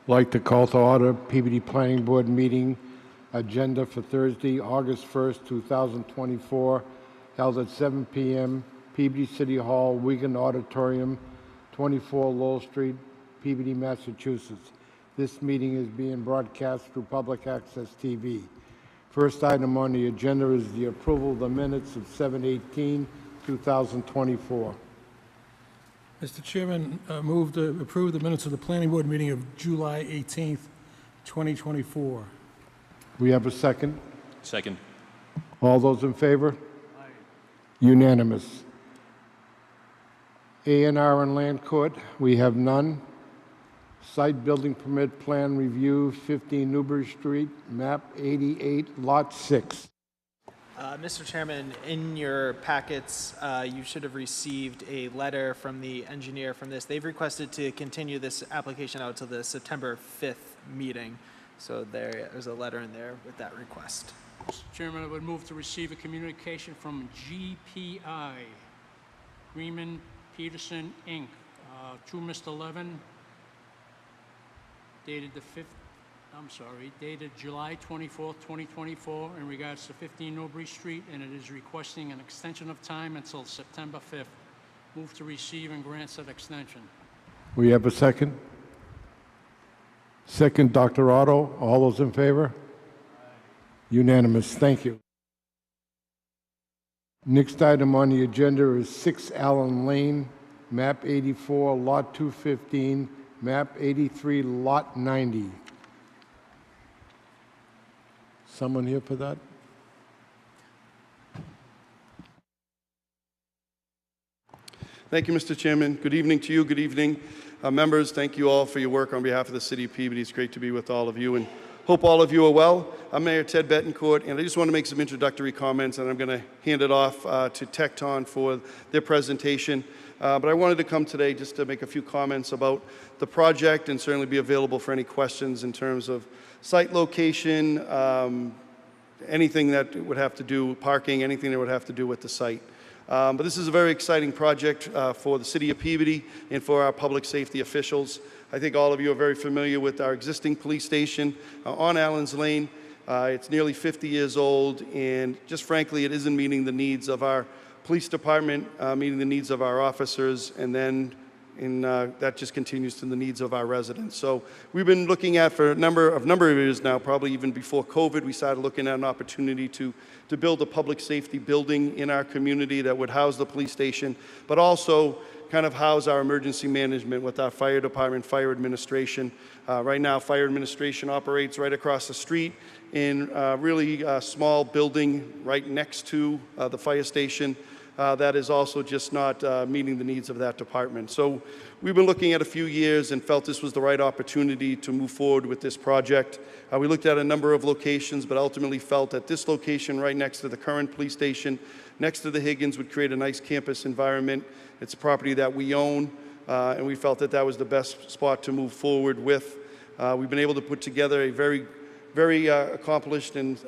Like to call to order PBD Planning Board meeting agenda for Thursday, August 1st, 2024, held at 7 p.m., PBD City Hall, Wigan Auditorium, 24 Lowell Street, PBD, Massachusetts. This meeting is being broadcast through Public Access TV. First item on the agenda is the approval of the minutes of 7/18/2024. Mr. Chairman, move to approve the minutes of the Planning Board meeting of July 18th, 2024. We have a second. Second. All those in favor? Aye. Unanimous. A&R and Land Court, we have none. Site building permit plan review, 15 Newbury Street, map 88, lot 6. Mr. Chairman, in your packets, you should have received a letter from the engineer from this. They've requested to continue this application out to the September 5th meeting. So there's a letter in there with that request. Mr. Chairman, I would move to receive a communication from GPI, Greenman Peterson, Inc., to Mr. Levin, dated July 24th, 2024, in regards to 15 Newbury Street, and it is requesting an extension of time until September 5th. Move to receive and grant said extension. We have a second. Second, Dr. Otto. All those in favor? Unanimous. Thank you. Next item on the agenda is 6 Allen Lane, map 84, lot 215, map 83, lot 90. Someone here for that? Thank you, Mr. Chairman. Good evening to you. Good evening, members. Thank you all for your work on behalf of the City of Peabody. It's great to be with all of you, and hope all of you are well. I'm Mayor Ted Betancourt, and I just want to make some introductory comments, and I'm going to hand it off to Tecton for their presentation. But I wanted to come today just to make a few comments about the project and certainly be available for any questions in terms of site location, anything that would have to do, parking, anything that would have to do with the site. But this is a very exciting project for the City of Peabody and for our public safety officials. I think all of you are very familiar with our existing police station on Allens Lane. It's nearly 50 years old, and just frankly, it isn't meeting the needs of our police department, meeting the needs of our officers, and then that just continues to the needs of our residents. So we've been looking at for a number of years now, probably even before COVID, we started looking at an opportunity to build a public safety building in our community that would house the police station, but also kind of house our emergency management with our fire department, fire administration. Right now, fire administration operates right across the street in a really small building right next to the fire station. That is also just not meeting the needs of that department. So we've been looking at a few years and felt this was the right opportunity to move forward with this project. We looked at a number of locations, but ultimately felt that this location right next to the current police station, next to the Higgins, would create a nice campus environment. It's a property that we own, and we felt that that was the best spot to move forward with. We've been able to put together a very accomplished and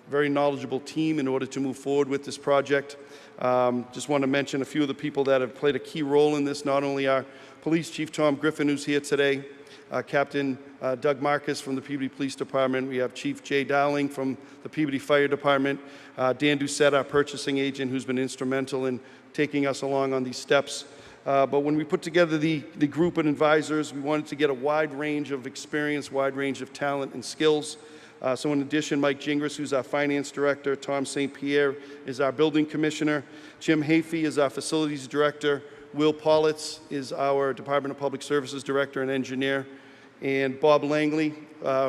very knowledgeable team in order to move forward with this project. Just want to mention a few of the people that have played a key role in this, not only our Police Chief Tom Griffin, who's here today, Captain Doug Marcus from the Peabody Police Department. We have Chief Jay Dowling from the Peabody Fire Department, Dan Doucette, our purchasing agent, who's been instrumental in taking us along on these steps. But when we put together the group of advisors, we wanted to get a wide range of experience, wide range of talent and skills. So in addition, Mike Gingras, who's our finance director, Tom St. Pierre is our building commissioner, Jim Hafey is our facilities director, Will Politz is our Department of Public Services director and engineer, and Bob Langley,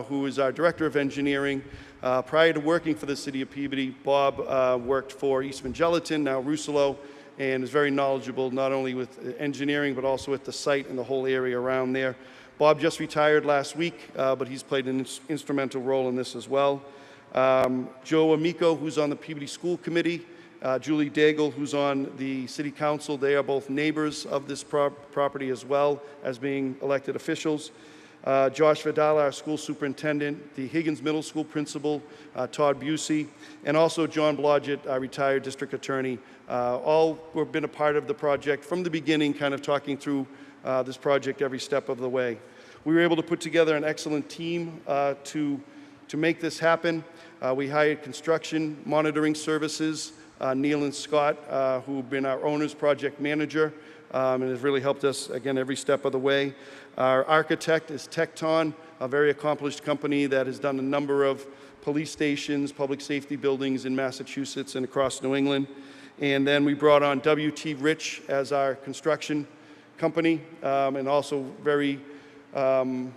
who is our director of engineering. Prior to working for the City of Peabody, Bob worked for Eastman Gelatin, now Rousselot, and is very knowledgeable not only with engineering but also with the site and the whole area around there. Bob just retired last week, but he's played an instrumental role in this as well. Joe Amico, who's on the Peabody School Committee, Julie Daigle, who's on the City Council. They are both neighbors of this property as well as being elected officials. Josh Vidal, our school superintendent, the Higgins Middle School principal, Todd Busey, and also John Blodgett, our retired district attorney. All have been a part of the project from the beginning, kind of talking through this project every step of the way. we were able to put together an excellent team to make this happen. We hired construction monitoring services, Neil and Scott, who have been our owner's project manager, and has really helped us, again, every step of the way. Our architect is Tecton, a very accomplished company that has done a number of police stations, public safety buildings in Massachusetts and across New England. And then we brought on W.T. Rich as our construction company, and also very, they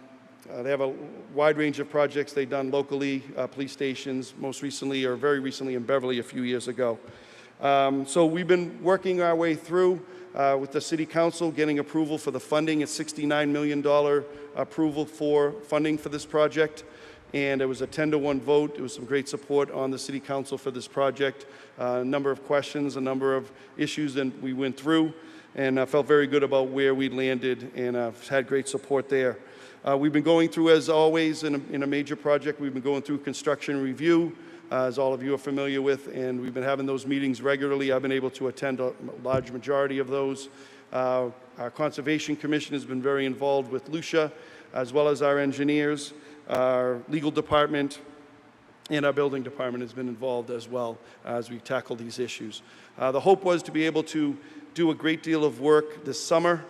have a wide range of projects they've done locally, police stations, most recently, or very recently in Beverly a few years ago. So we've been working our way through with the City Council, getting approval for the funding. It's $69 million approval for funding for this project. And it was a 10-to-1 vote. There was some great support on the City Council for this project. A number of questions, a number of issues that we went through, and I felt very good about where we landed, and had great support there. We've been going through, as always, in a major project, we've been going through construction review, as all of you are familiar with, and we've been having those meetings regularly. I've been able to attend a large majority of those. Our Conservation Commission has been very involved with Lucia, as well as our engineers. Our legal department and our building department has been involved as well as we tackle these issues. The hope was to be able to do a great deal of work this summer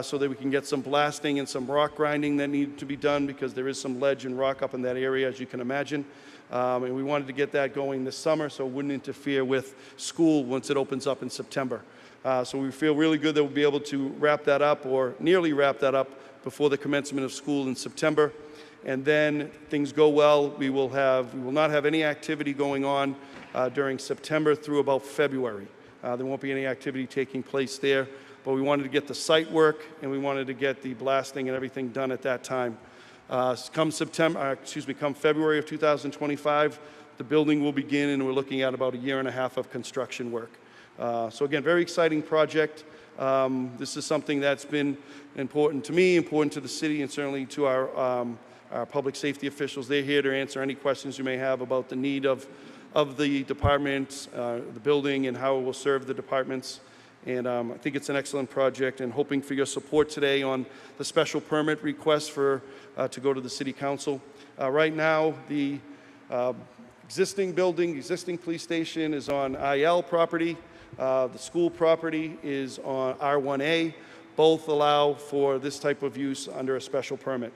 so that we can get some blasting and some rock grinding that needed to be done, because there is some ledge and rock up in that area, as you can imagine. And we wanted to get that going this summer so it wouldn't interfere with school once it opens up in September. So we feel really good that we'll be able to wrap that up, or nearly wrap that up, before the commencement of school in September. And then things go well, we will not have any activity going on during September through about February. There won't be any activity taking place there, but we wanted to get the site work and we wanted to get the blasting and everything done at that time. Come February of 2025, the building will begin, and we're looking at about 1.5 years of construction work. So again, very exciting project. This is something that's been important to me, important to the city, and certainly to our public safety officials. They're here to answer any questions you may have about the need of the department, the building, and how it will serve the departments. And I think it's an excellent project, and hoping for your support today on the special permit request to go to the City Council. Right now, the existing building, existing police station is on IL property. The school property is on R1A. Both allow for this type of use under a special permit.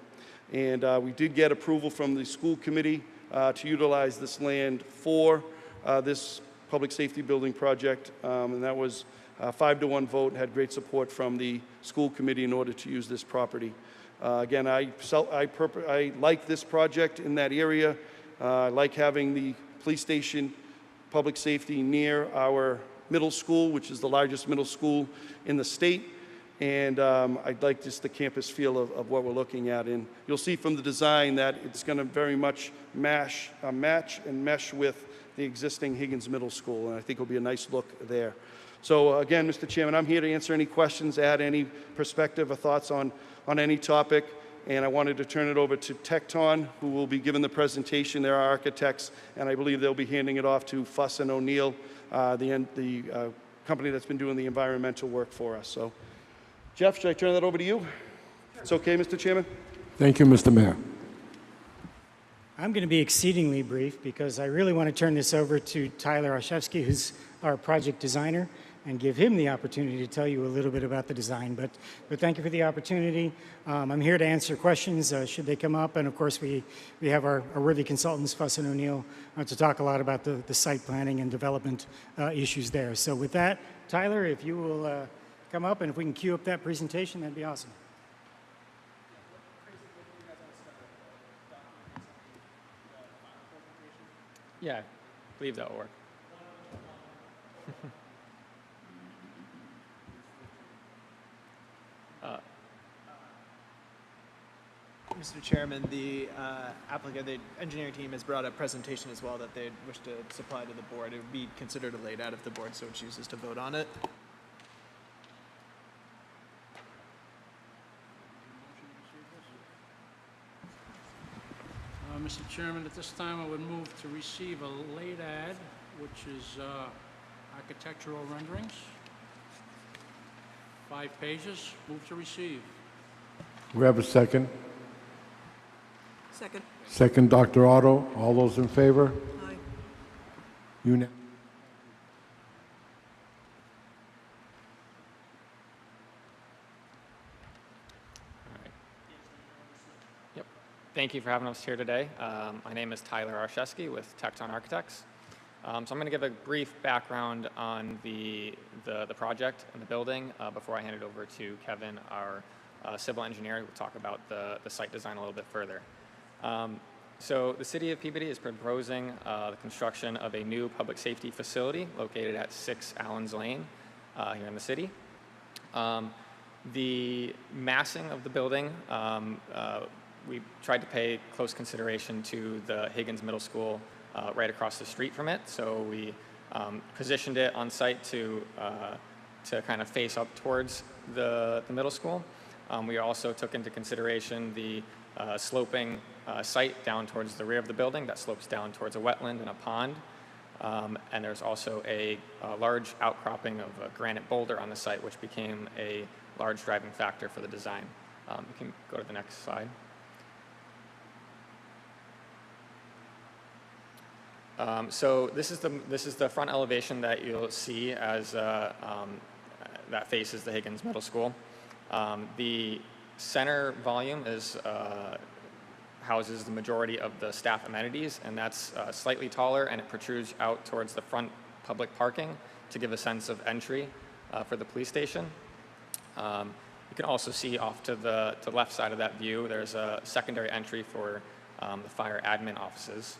And we did get approval from the school committee to utilize this land for this public safety building project, and that was a 5-to-1 vote. Had great support from the school committee in order to use this property. Again, I like this project in that area. I like having the police station, public safety near our middle school, which is the largest middle school in the state. And I'd like just the campus feel of what we're looking at. And you'll see from the design that it's going to very much match and mesh with the existing Higgins Middle School. And I think it'll be a nice look there. So again, Mr. Chairman, I'm here to answer any questions, add any perspective or thoughts on any topic. And I wanted to turn it over to Tecton, who will be giving the presentation. They're our architects, and I believe they'll be handing it off to Fuss & O'Neill, the company that's been doing the environmental work for us. So, Jeff, should I turn that over to you? It's okay, Mr. Chairman? Thank you, Mr. Mayor. I'm going to be exceedingly brief because I really want to turn this over to Tyler Olszewski, who's our project designer, and give him the opportunity to tell you a little bit about the design. But thank you for the opportunity. I'm here to answer questions should they come up. And of course, we have our worthy consultants, Fuss & O'Neill, to talk a lot about the site planning and development issues there. So with that, Tyler, if you will come up, and if we can queue up that presentation, that'd be awesome. Yeah, I believe that will work. Mr. Chairman, the engineering team has brought a presentation as well that they wish to supply to the board. It would be considered laid out if the board so chooses to vote on it. Mr. Chairman, at this time I would move to receive a late ad, which is architectural renderings. 5 pages. Move to receive. We have a second. Second. Second, Dr. Otto. All those in favor? Aye. Yep. Thank you for having us here today. My name is Tyler Arshesky with Tecton Architects. So I'm going to give a brief background on the project and the building before I hand it over to Kevin, our civil engineer, who will talk about the site design a little bit further. So the City of Peabody is proposing the construction of a new public safety facility located at 6 Allens Lane here in the city. The massing of the building, we tried to pay close consideration to the Higgins Middle School right across the street from it. So we positioned it on site to kind of face up towards the middle school. We also took into consideration the sloping site down towards the rear of the building that slopes down towards a wetland and a pond. And there's also a large outcropping of a granite boulder on the site, which became a large driving factor for the design. You can go to the next slide. So this is the front elevation that you'll see as that faces the Higgins Middle School. The center volume houses the majority of the staff amenities, and that's slightly taller, and it protrudes out towards the front public parking to give a sense of entry for the police station. You can also see off to the left side of that view, there's a secondary entry for the fire admin offices.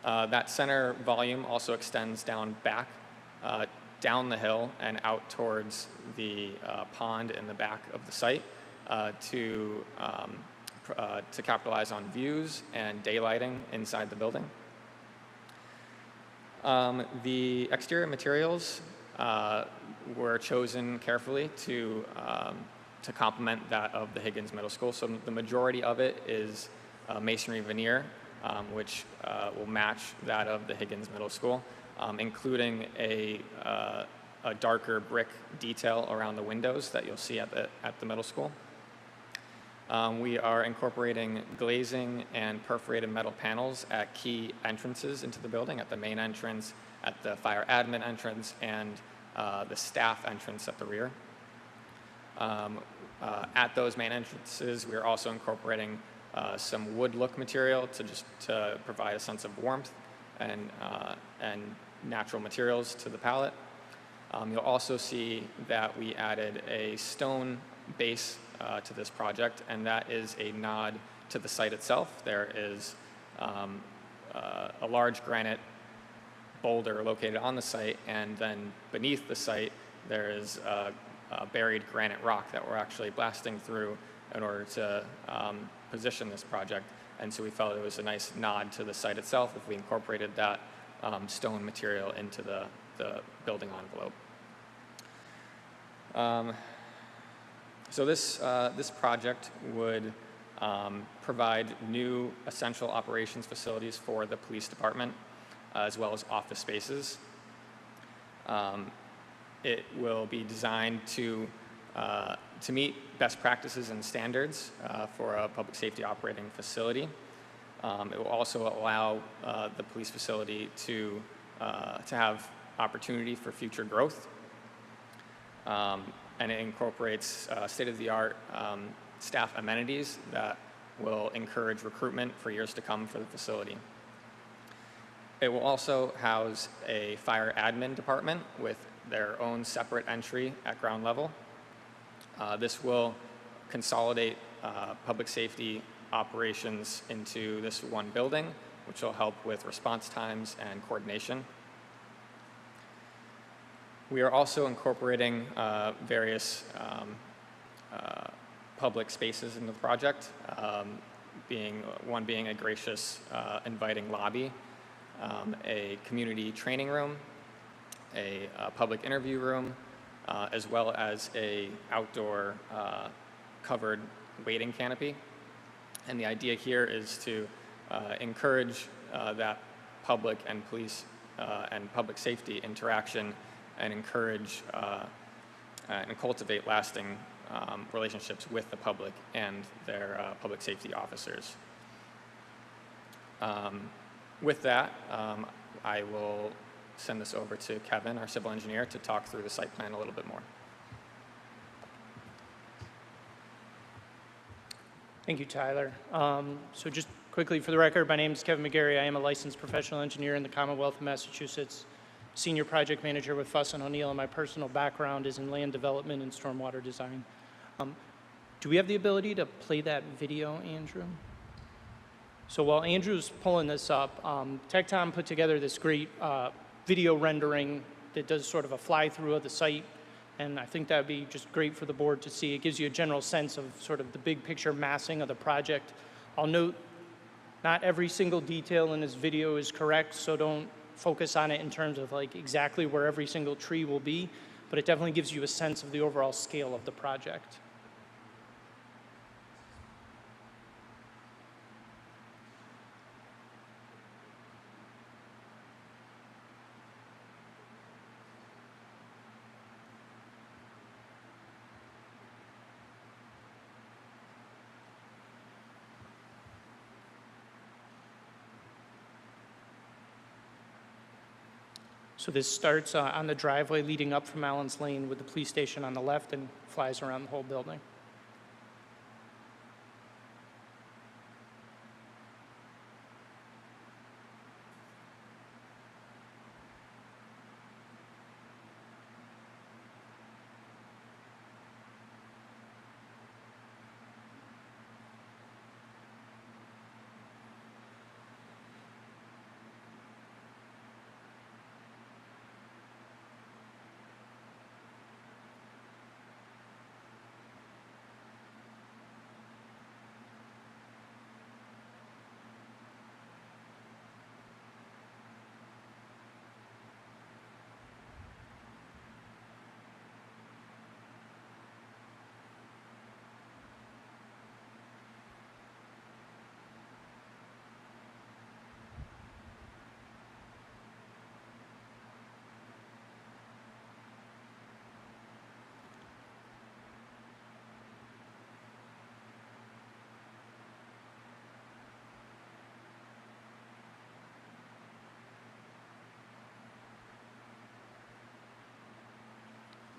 That center volume also extends down back, down the hill and out towards the pond in the back of the site to capitalize on views and daylighting inside the building. The exterior materials were chosen carefully to complement that of the Higgins Middle School. So the majority of it is masonry veneer, which will match that of the Higgins Middle School, including a darker brick detail around the windows that you'll see at the middle school. We are incorporating glazing and perforated metal panels at key entrances into the building, at the main entrance, at the fire admin entrance, and the staff entrance at the rear. At those main entrances, we are also incorporating some wood look material to provide a sense of warmth and natural materials to the palette. You'll also see that we added a stone base to this project, and that is a nod to the site itself. There is a large granite boulder located on the site, and then beneath the site there is a buried granite rock that we're actually blasting through in order to position this project. And so we felt it was a nice nod to the site itself if we incorporated that stone material into the building envelope. So this project would provide new essential operations facilities for the police department, as well as office spaces. It will be designed to meet best practices and standards for a public safety operating facility. It will also allow the police facility to have opportunity for future growth. And it incorporates state-of-the-art staff amenities that will encourage recruitment for years to come for the facility. It will also house a fire admin department with their own separate entry at ground level. This will consolidate public safety operations into this one building, which will help with response times and coordination. We are also incorporating various public spaces in the project, being a gracious, inviting lobby, a community training room, a public interview room, as well as a outdoor covered waiting canopy. And the idea here is to encourage that public and police and public safety interaction and encourage and cultivate lasting relationships with the public and their public safety officers. With that, I will send this over to Kevin, our civil engineer, to talk through the site plan a little bit more. Thank you, Tyler. So just quickly for the record, my name is Kevin McGarry. I am a licensed professional engineer in the Commonwealth of Massachusetts, senior project manager with Fuss & O'Neill, and my personal background is in land development and stormwater design. Do we have the ability to play that video, Andrew? So while Andrew's pulling this up, Tecton put together this great video rendering that does sort of a fly-through of the site, and I think that would be just great for the board to see. It gives you a general sense of sort of the big picture massing of the project. I'll note not every single detail in this video is correct, so don't focus on it in terms of like exactly where every single tree will be, but it definitely gives you a sense of the overall scale of the project. So this starts on the driveway leading up from Allen's Lane with the police station on the left and flies around the whole building.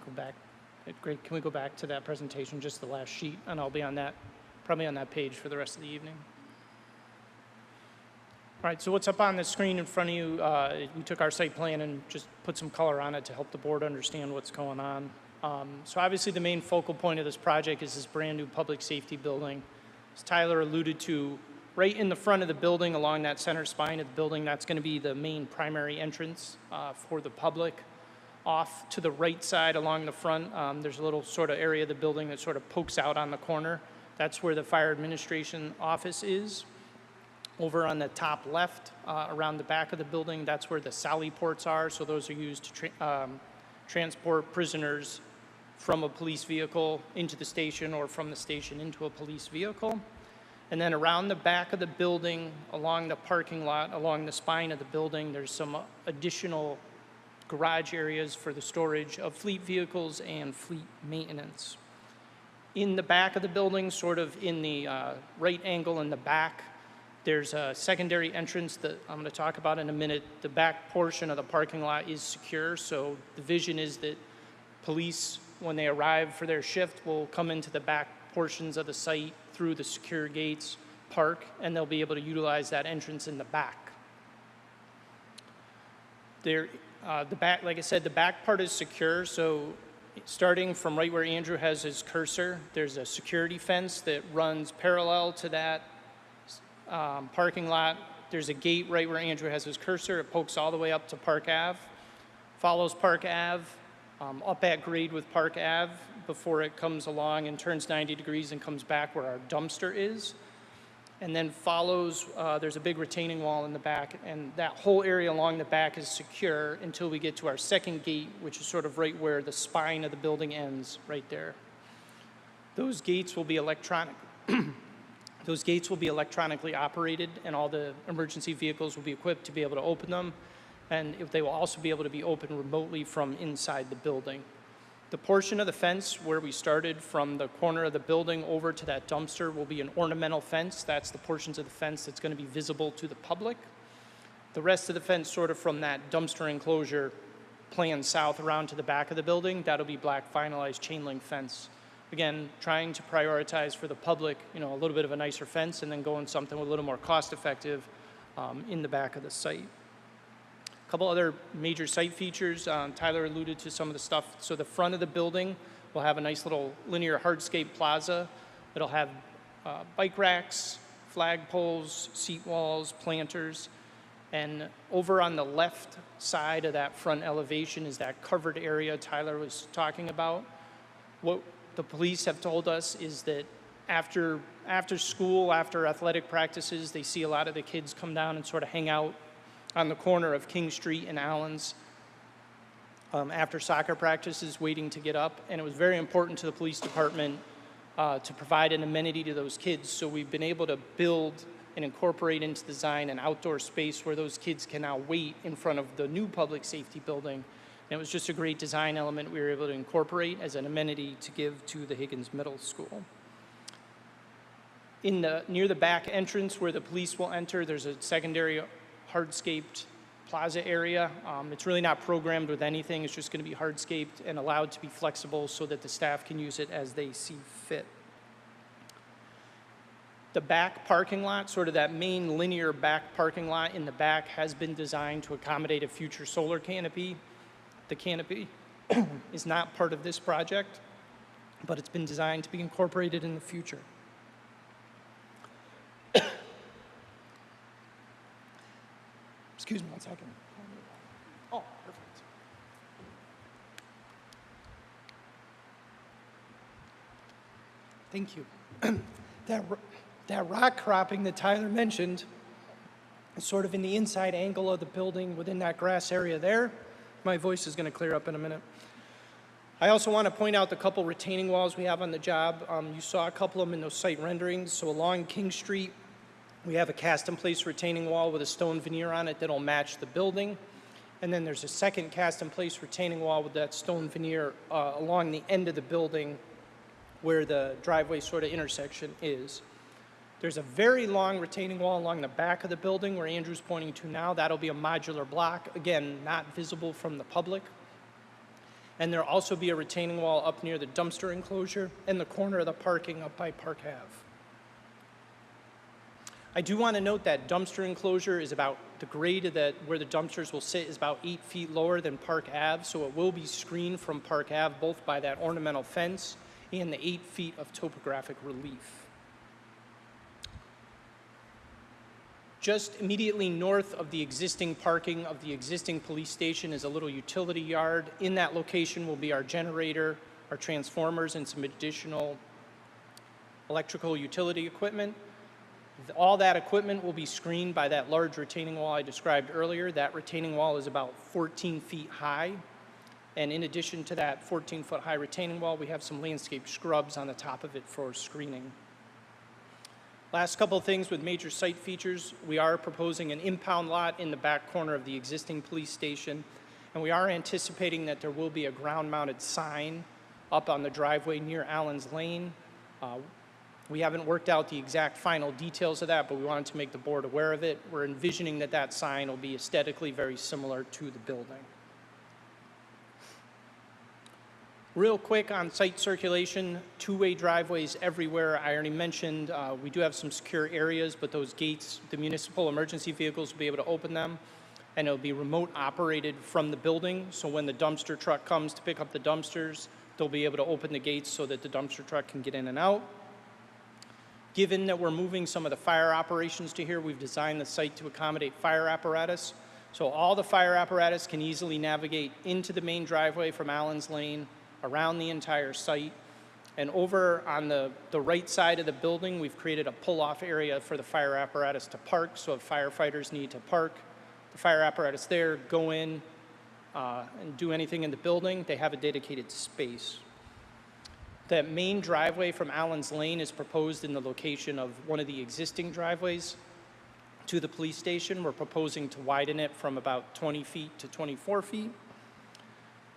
Go back. Great. Can we go back to that presentation, just the last sheet, and I'll be on that, probably on that page for the rest of the evening. All right, so what's up on the screen in front of you, we took our site plan and just put some color on it to help the board understand what's going on. So obviously the main focal point of this project is this brand new public safety building. As Tyler alluded to, right in the front of the building along that center spine of the building, that's going to be the main primary entrance for the public. Off to the right side along the front, there's a little sort of area of the building that sort of pokes out on the corner. That's where the fire administration office is. Over on the top left, around the back of the building, that's where the sally ports are. So those are used to transport prisoners from a police vehicle into the station or from the station into a police vehicle. And then around the back of the building, along the parking lot, along the spine of the building, there's some additional garage areas for the storage of fleet vehicles and fleet maintenance. In the back of the building, sort of in the right angle in the back, there's a secondary entrance that I'm going to talk about in a minute. The back portion of the parking lot is secure, so the vision is that police, when they arrive for their shift, will come into the back portions of the site through the secure gates, park, and they'll be able to utilize that entrance in the back. The back, like I said, the back part is secure, so starting from right where Andrew has his cursor, there's a security fence that runs parallel to that parking lot. There's a gate right where Andrew has his cursor. It pokes all the way up to Park Ave, follows Park Ave, up at grade with Park Ave before it comes along and turns 90 degrees and comes back where our dumpster is. And then follows, there's a big retaining wall in the back, and that whole area along the back is secure until we get to our second gate, which is sort of right where the spine of the building ends, right there. Those gates will be electronic. Those gates will be electronically operated, and all the emergency vehicles will be equipped to be able to open them, and they will also be able to be opened remotely from inside the building. The portion of the fence where we started from the corner of the building over to that dumpster will be an ornamental fence. That's the portions of the fence that's going to be visible to the public. The rest of the fence, sort of from that dumpster enclosure planned south around to the back of the building, that'll be black vinylized chain link fence. Again, trying to prioritize for the public, a little bit of a nicer fence and then going something a little more cost effective in the back of the site. A couple other major site features, Tyler alluded to some of the stuff. So the front of the building will have a nice little linear hardscape plaza. It'll have bike racks, flag poles, seat walls, planters. And over on the left side of that front elevation is that covered area Tyler was talking about. What the police have told us is that after school, after athletic practices, they see a lot of the kids come down and sort of hang out on the corner of King Street and Allens after soccer practices, waiting to get up. And it was very important to the police department to provide an amenity to those kids. So we've been able to build and incorporate into design an outdoor space where those kids can now wait in front of the new public safety building. And it was just a great design element we were able to incorporate as an amenity to give to the Higgins Middle School. Near the back entrance where the police will enter, there's a secondary hardscaped plaza area. It's really not programmed with anything. It's just going to be hardscaped and allowed to be flexible so that the staff can use it as they see fit. The back parking lot, sort of that main linear back parking lot in the back, has been designed to accommodate a future solar canopy. The canopy is not part of this project, but it's been designed to be incorporated in the future. Excuse me one second. Oh, perfect. Thank you. That rock cropping that Tyler mentioned is sort of in the inside angle of the building within that grass area there. My voice is going to clear up in a minute. I also want to point out the couple retaining walls we have on the job. You saw a couple of them in those site renderings. So along King Street, we have a cast-in-place retaining wall with a stone veneer on it that'll match the building. And then there's a second cast-in-place retaining wall with that stone veneer along the end of the building where the driveway sort of intersection is. There's a very long retaining wall along the back of the building where Andrew's pointing to now. That'll be a modular block, again, not visible from the public. And there'll also be a retaining wall up near the dumpster enclosure and the corner of the parking up by Park Ave. I do want to note that dumpster enclosure is about the grade of where the dumpsters will sit is about 8 feet lower than Park Ave, so it will be screened from Park Ave both by that ornamental fence and the 8 feet of topographic relief. Just immediately north of the existing parking of the existing police station is a little utility yard. In that location will be our generator, our transformers, and some additional electrical utility equipment. All that equipment will be screened by that large retaining wall I described earlier. That retaining wall is about 14 feet high. And in addition to that 14-foot high retaining wall, we have some landscape scrubs on the top of it for screening. Last couple of things with major site features. We are proposing an impound lot in the back corner of the existing police station. And we are anticipating that there will be a ground-mounted sign up on the driveway near Allens Lane. We haven't worked out the exact final details of that, but we wanted to make the board aware of it. We're envisioning that that sign will be aesthetically very similar to the building. Real quick on site circulation, two-way driveways everywhere. I already mentioned we do have some secure areas, but those gates, the municipal emergency vehicles will be able to open them, and it'll be remote operated from the building. So when the dumpster truck comes to pick up the dumpsters, they'll be able to open the gates so that the dumpster truck can get in and out. Given that we're moving some of the fire operations to here, we've designed the site to accommodate fire apparatus. So all the fire apparatus can easily navigate into the main driveway from Allens Lane, around the entire site. And over on the right side of the building, we've created a pull-off area for the fire apparatus to park. So if firefighters need to park the fire apparatus there, go in and do anything in the building, they have a dedicated space. That main driveway from Allens Lane is proposed in the location of one of the existing driveways to the police station. We're proposing to widen it from about 20 feet to 24 feet.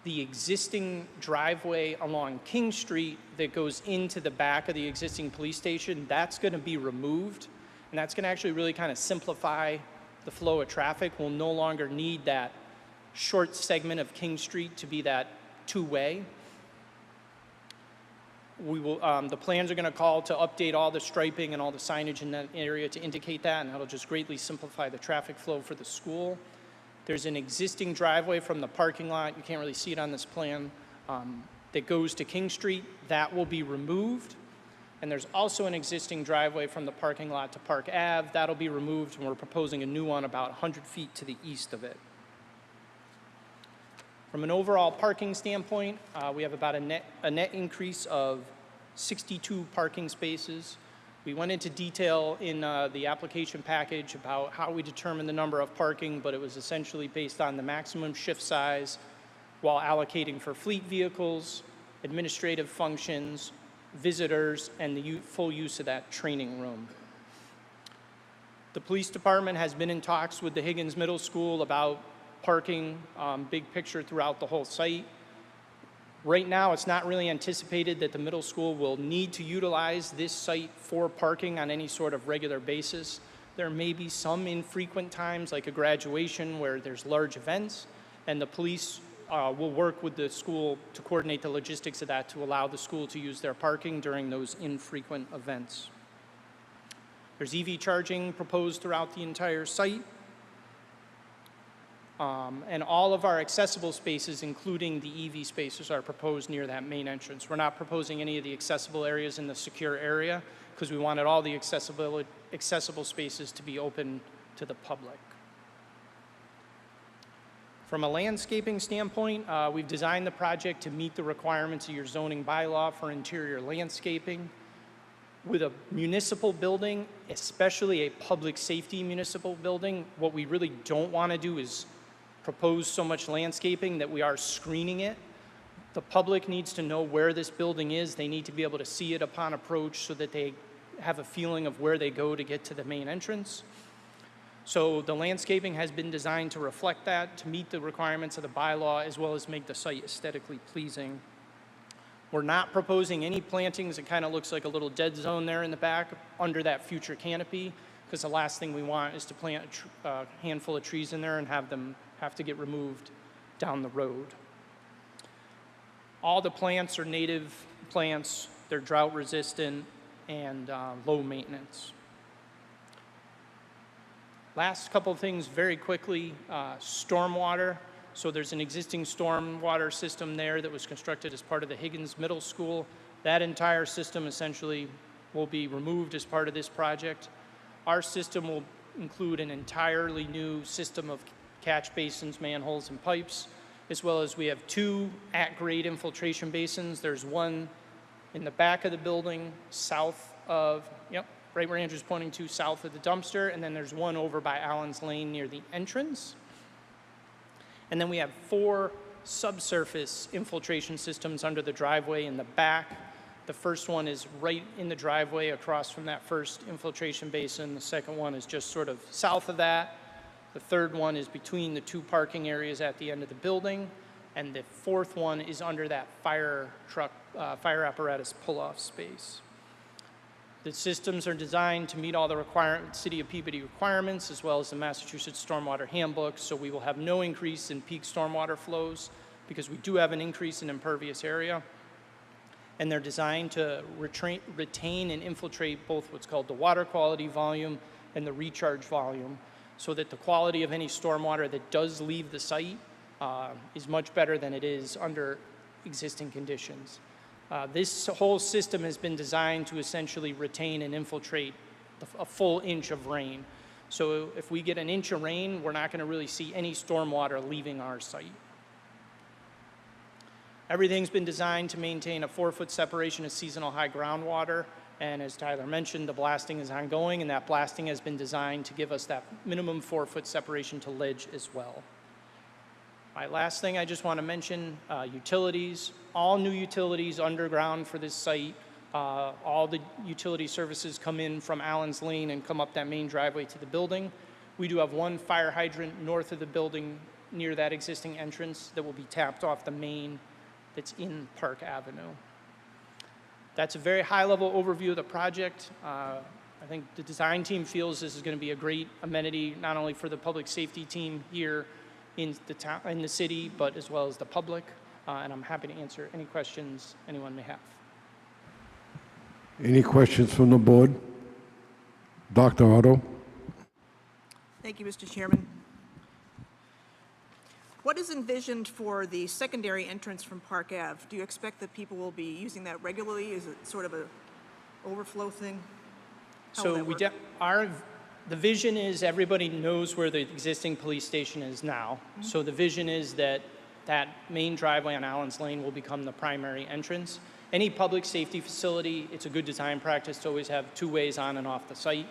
the existing driveway along King Street that goes into the back of the existing police station, that's going to be removed. And that's going to actually really kind of simplify the flow of traffic. We'll no longer need that short segment of King Street to be that two-way. We will, the plans are going to call to update all the striping and all the signage in that area to indicate that, and that'll just greatly simplify the traffic flow for the school. There's an existing driveway from the parking lot, you can't really see it on this plan, that goes to King Street. That will be removed. And there's also an existing driveway from the parking lot to Park Ave. That'll be removed, and we're proposing a new one about 100 feet to the east of it. From an overall parking standpoint, we have about a net increase of 62 parking spaces. We went into detail in the application package about how we determine the number of parking, but it was essentially based on the maximum shift size while allocating for fleet vehicles, administrative functions, visitors, and the full use of that training room. The police department has been in talks with the Higgins Middle School about parking, big picture throughout the whole site. Right now, it's not really anticipated that the middle school will need to utilize this site for parking on any sort of regular basis. There may be some infrequent times, like a graduation where there's large events, and the police will work with the school to coordinate the logistics of that to allow the school to use their parking during those infrequent events. There's EV charging proposed throughout the entire site. And all of our accessible spaces, including the EV spaces, are proposed near that main entrance. We're not proposing any of the accessible areas in the secure area because we wanted all the accessible spaces to be open to the public. From a landscaping standpoint, we've designed the project to meet the requirements of your zoning bylaw for interior landscaping. With a municipal building, especially a public safety municipal building, what we really don't want to do is propose so much landscaping that we are screening it. The public needs to know where this building is. They need to be able to see it upon approach so that they have a feeling of where they go to get to the main entrance. So the landscaping has been designed to reflect that, to meet the requirements of the bylaw, as well as make the site aesthetically pleasing. We're not proposing any plantings. It kind of looks like a little dead zone there in the back under that future canopy, because the last thing we want is to plant a handful of trees in there and have them have to get removed down the road. All the plants are native plants. They're drought resistant and low maintenance. Last couple of things very quickly, stormwater. So there's an existing stormwater system there that was constructed as part of the Higgins Middle School. That entire system essentially will be removed as part of this project. Our system will include an entirely new system of catch basins, manholes, and pipes, as well as we have two at-grade infiltration basins. There's one in the back of the building, south of, right where Andrew's pointing to, south of the dumpster, and then there's one over by Allen's Lane near the entrance. And then we have 4 subsurface infiltration systems under the driveway in the back. The first one is right in the driveway across from that first infiltration basin. The second one is just sort of south of that. The third one is between the 2 parking areas at the end of the building. And the fourth one is under that fire apparatus pull-off space. The systems are designed to meet all the City of Peabody requirements, as well as the Massachusetts Stormwater Handbook, so we will have no increase in peak stormwater flows because we do have an increase in impervious area. And they're designed to retain and infiltrate both what's called the water quality volume and the recharge volume, so that the quality of any stormwater that does leave the site is much better than it is under existing conditions. This whole system has been designed to essentially retain and infiltrate a full inch of rain. So if we get an inch of rain, we're not going to really see any stormwater leaving our site. Everything's been designed to maintain a 4-foot separation of seasonal high groundwater. And as Tyler mentioned, the blasting is ongoing, and that blasting has been designed to give us that minimum 4-foot separation to ledge as well. My last thing I just want to mention, utilities. All new utilities underground for this site. All the utility services come in from Allen's Lane and come up that main driveway to the building. We do have one fire hydrant north of the building near that existing entrance that will be tapped off the main that's in Park Avenue. That's a very high-level overview of the project. I think the design team feels this is going to be a great amenity, not only for the public safety team here in the town, in the city, but as well as the public. And I'm happy to answer any questions anyone may have. Any questions from the board? Dr. Otto? Thank you, Mr. Chairman. What is envisioned for the secondary entrance from Park Ave? Do you expect that people will be using that regularly? Is it sort of a overflow thing? How will So that work? the vision is everybody knows where the existing police station is now. So the vision is that that main driveway on Allen's Lane will become the primary entrance. Any public safety facility, it's a good design practice to always have two ways on and off the site.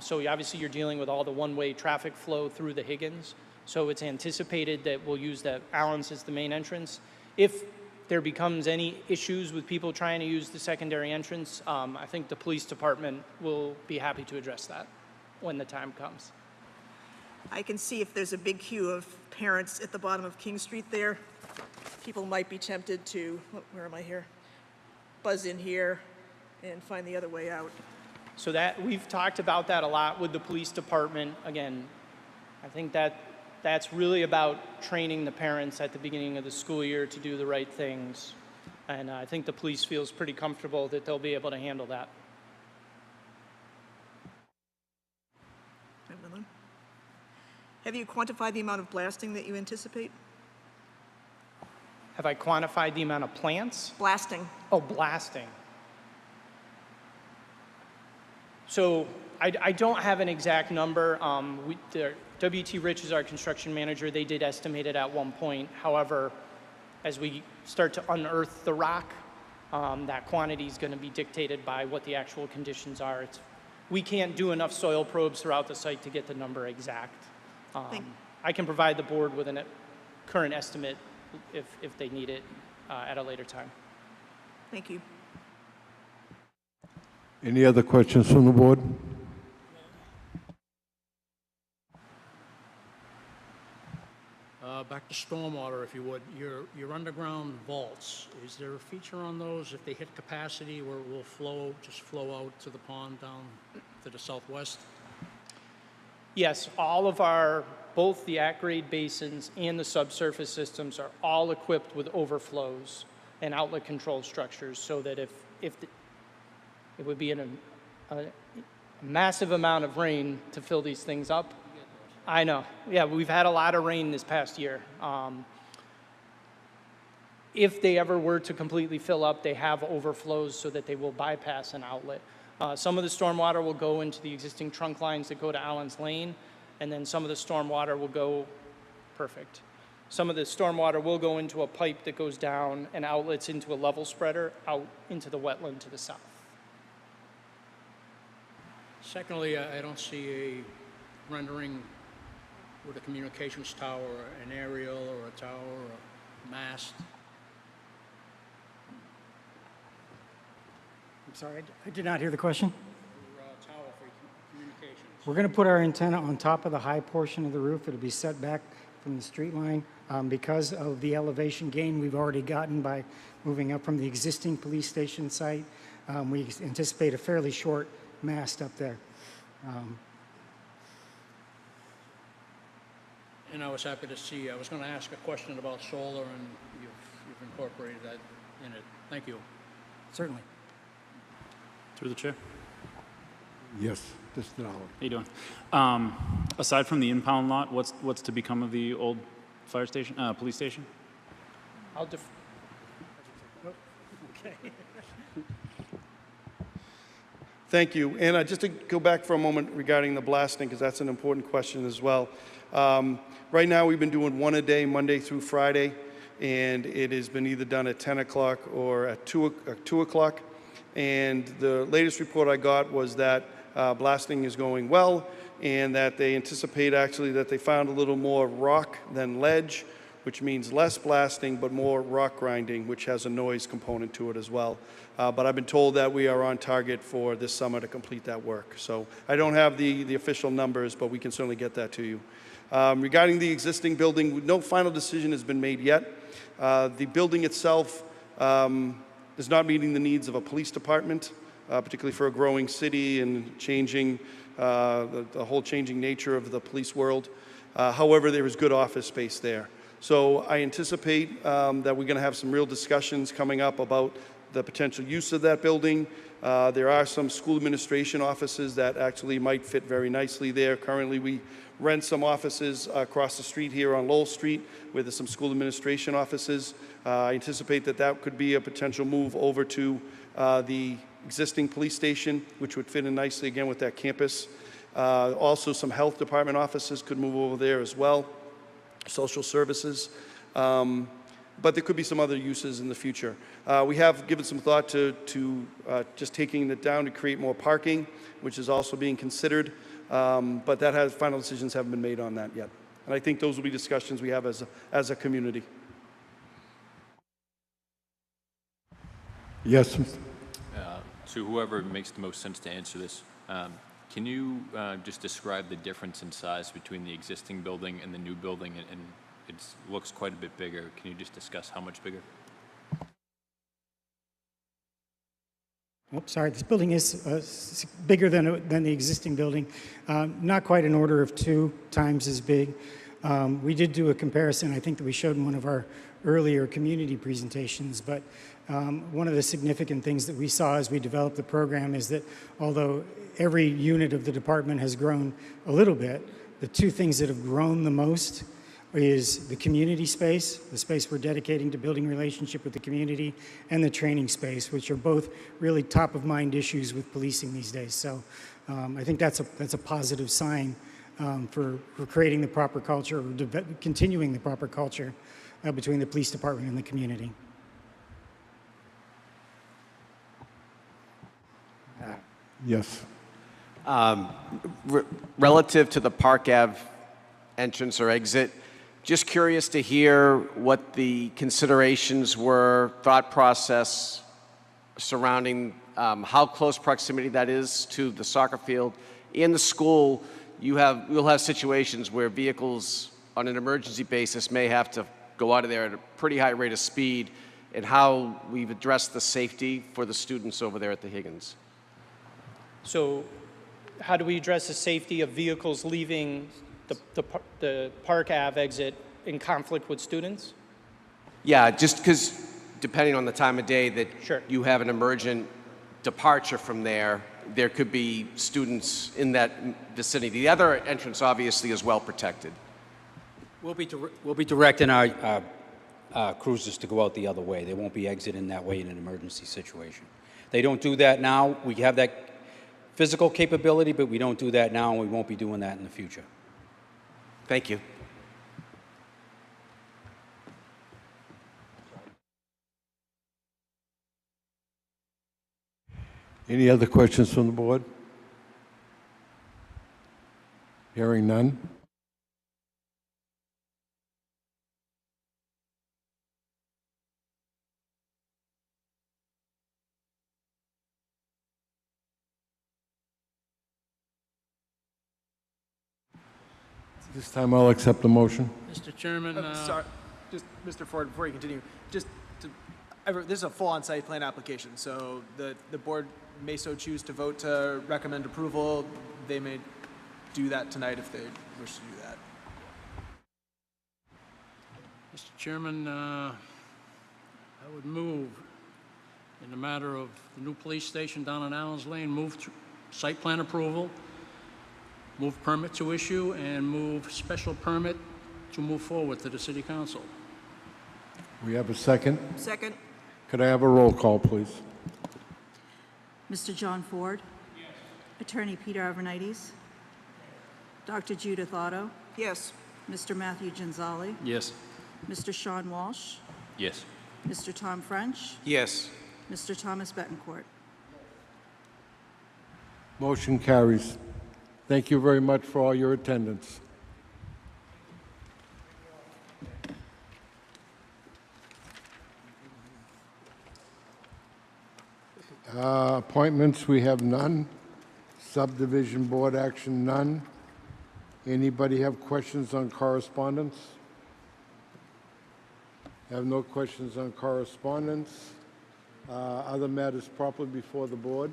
So obviously you're dealing with all the one-way traffic flow through the Higgins. So it's anticipated that we'll use that Allen's as the main entrance. If there becomes any issues with people trying to use the secondary entrance, I think the police department will be happy to address that when the time comes. I can see if there's a big queue of parents at the bottom of King Street there, people might be tempted to, where am I here? Buzz in here and find the other way out. So that, we've talked about that a lot with the police department. Again, I think that's really about training the parents at the beginning of the school year to do the right things. And I think the police feels pretty comfortable that they'll be able to handle that. Have you quantified the amount of blasting that you anticipate? Have I quantified the amount of plants? Blasting. Oh, blasting. So I don't have an exact number. WT Rich is our construction manager. They did estimate it at one point. However, as we start to unearth the rock, that quantity is going to be dictated by what the actual conditions are. We can't do enough soil probes throughout the site to get the number exact. I can provide the board with a current estimate if they need it at a later time. Thank you. Any other questions from the board? Back to stormwater, if you would. Your underground vaults, is there a feature on those if they hit capacity where it will just flow out to the pond down to the southwest? Yes, both the at-grade basins and the subsurface systems are all equipped with overflows and outlet control structures so that if it would be a massive amount of rain to fill these things up. I know. Yeah, we've had a lot of rain this past year. If they ever were to completely fill up, they have overflows so that they will bypass an outlet. Some of the stormwater will go into the existing trunk lines that go to Allen's Lane, and then some of the stormwater will go, perfect. Some of the stormwater will go into a pipe that goes down and outlets into a level spreader out into the wetland to the south. Secondly, I don't see a rendering with a communications tower, an aerial or a tower or a mast. I'm sorry, I did not hear the question. Tower for communications. We're going to put our antenna on top of the high portion of the roof. It'll be set back from the street line because of the elevation gain we've already gotten by moving up from the existing police station site. We anticipate a fairly short mast up there. And I was happy to see, I was going to ask a question about solar, and you've incorporated that in it. Thank you. Certainly. Through the chair. Yes, Mr. Donald. How you doing? Aside from the impound lot, what's to become of the old fire station, police station? Okay. Thank you. And just to go back for a moment regarding the blasting, because that's an important question as well. Right now, we've been doing one a day, Monday through Friday, and it has been either done at 10 o'clock or at 2 o'clock. And the latest report I got was that blasting is going well, and that they anticipate actually that they found a little more rock than ledge, which means less blasting but more rock grinding, which has a noise component to it as well. But I've been told that we are on target for this summer to complete that work. So I don't have the official numbers, but we can certainly get that to you. Regarding the existing building, no final decision has been made yet. The building itself is not meeting the needs of a police department, particularly for a growing city and changing the whole changing nature of the police world. However, there is good office space there. So I anticipate that we're going to have some real discussions coming up about the potential use of that building. There are some school administration offices that actually might fit very nicely there. Currently, we rent some offices across the street here on Lowell Street, where there's some school administration offices. I anticipate that that could be a potential move over to the existing police station, which would fit in nicely again with that campus. Also, some health department offices could move over there as well, social services. But there could be some other uses in the future. We have given some thought to just taking it down to create more parking, which is also being considered. But final decisions haven't been made on that yet. And I think those will be discussions we have as a community. Yes. To whoever makes the most sense to answer this, can you just describe the difference in size between the existing building and the new building? And it looks quite a bit bigger. Can you just discuss how much bigger? Oops, sorry, this building is bigger than the existing building. Not quite an order of 2 times as big. We did do a comparison, I think that we showed in one of our earlier community presentations, but one of the significant things that we saw as we developed the program is that although every unit of the department has grown a little bit, the 2 things that have grown the most is the community space, the space we're dedicating to building relationship with the community, and the training space, which are both really top of mind issues with policing these days. So I think that's a positive sign for creating the proper culture, or continuing the proper culture between the police department and the community. Yes. Relative to the Park Ave entrance or exit, just curious to hear what the considerations were, thought process surrounding how close proximity that is to the soccer field. In the school, you'll have situations where vehicles on an emergency basis may have to go out of there at a pretty high rate of speed, and how we've addressed the safety for the students over there at the Higgins. So how do we address the safety of vehicles leaving the Park Ave exit in conflict with students? Yeah, just because depending on the time of day that Sure. you have an emergent departure from there, there could be students in that vicinity. The other entrance obviously is well protected. We'll be directing our cruisers to go out the other way. They won't be exiting that way in an emergency situation. They don't do that now. We have that physical capability, but we don't do that now, and we won't be doing that in the future. Thank you. Any other questions from the board? Hearing none. This time I'll accept the motion. Mr. Chairman, Sorry, just Mr. Ford, before you continue, this is a full on-site plan application, so the board may so choose to vote to recommend approval. They may do that tonight if they wish to do that. Mr. Chairman, I would move in the matter of the new police station down on Allen's Lane, move site plan approval, move permit to issue, and move special permit to move forward to the City Council. We have a second. Second. Could I have a roll call, please? Mr. John Ford? Yes. Attorney Peter Avernites? Dr. Judith Otto? Yes. Mr. Matthew Gonzalez? Yes. Mr. Sean Walsh? Yes. Mr. Tom French? Yes. Mr. Thomas Betancourt? Motion carries. Thank you very much for all your attendance. Appointments, we have none. Subdivision board action, none. Anybody have questions on correspondence? Have no questions on correspondence. Other matters properly before the board?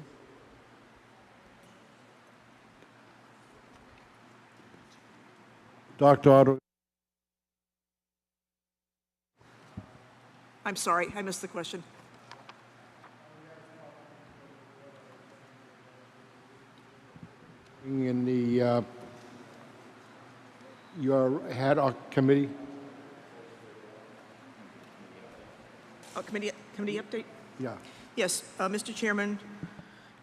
Dr. Otto? I'm sorry, I missed the question. In the, your ad hoc committee? Committee update? Yeah. Yes, Mr. Chairman,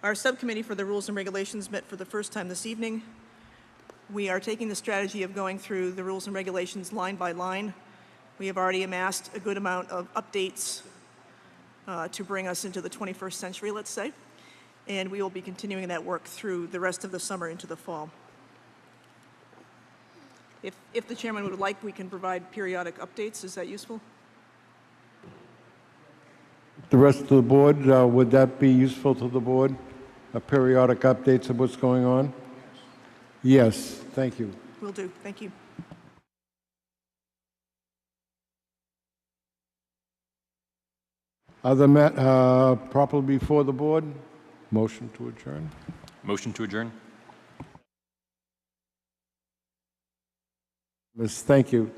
our subcommittee for the Rules and Regulations met for the first time this evening. We are taking the strategy of going through the rules and regulations line by line. We have already amassed a good amount of updates to bring us into the 21st century, let's say, and we will be continuing that work through the rest of the summer into the fall. If the chairman would like, we can provide periodic updates. Is that useful? The rest of the board, would that be useful to the board? Periodic updates of what's going on? Yes, thank you. Will do. Thank you. Other properly before the board? Motion to adjourn? Motion to adjourn? Thank you.